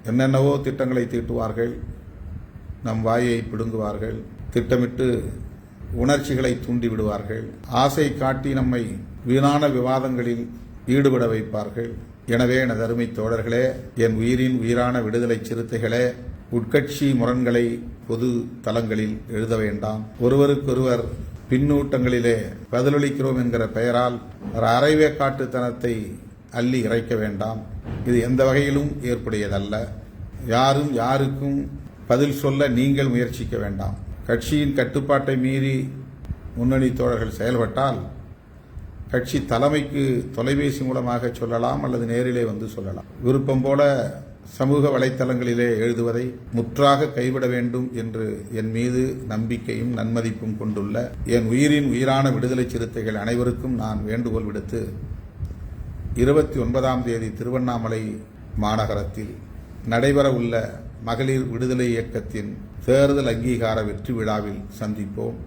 என்னென்னவோ திட்டங்களை தீட்டுவார்கள், நம் வாயை பிடுங்குவார்கள், திட்டமிட்டு உணர்ச்சிகளை தூண்டி விடுவார்கள், ஆசை காட்டி நம்மை வீணான விவாதங்களில் ஈடுபட வைப்பார்கள். எனவே எனது அருமை தோழர்களே, என் உயிரின் உயிரான விடுதலை சிறுத்தைகளே, உட்கட்சி முரண்களை பொது தளங்களில் எழுத வேண்டாம். ஒருவருக்கொருவர் பின்னூட்டங்களிலே பதிலளிக்கிறோம் என்கிற பெயரால் அரைவேக்காட்டுத்தனத்தை அள்ளி இறைக்க வேண்டாம். இது எந்த வகையிலும் ஏற்புடையதல்ல. யாரும் யாருக்கும் பதில் சொல்ல நீங்கள் முயற்சிக்க வேண்டாம். கட்சியின் கட்டுப்பாட்டை மீறி முன்னணி தோழர்கள் செயல்பட்டால் கட்சி தலைமைக்கு தொலைபேசி மூலமாக சொல்லலாம் அல்லது நேரிலே வந்து சொல்லலாம். விருப்பம் போல சமூக வலைத்தளங்களிலே எழுதுவதை முற்றாக கைவிட வேண்டும் என்று என் மீது நம்பிக்கையும் நன்மதிப்பும் கொண்டுள்ள என் உயிரின் உயிரான விடுதலை சிறுத்தைகள் அனைவருக்கும் நான் வேண்டுகோள் விடுத்து 29ஆம் தேதி திருவண்ணாமலை மாநகரத்தில் நடைபெற உள்ள மகளிர் விடுதலை இயக்கத்தின் தேர்தல் அங்கீகார வெற்றி விழாவில் சந்திப்போம்.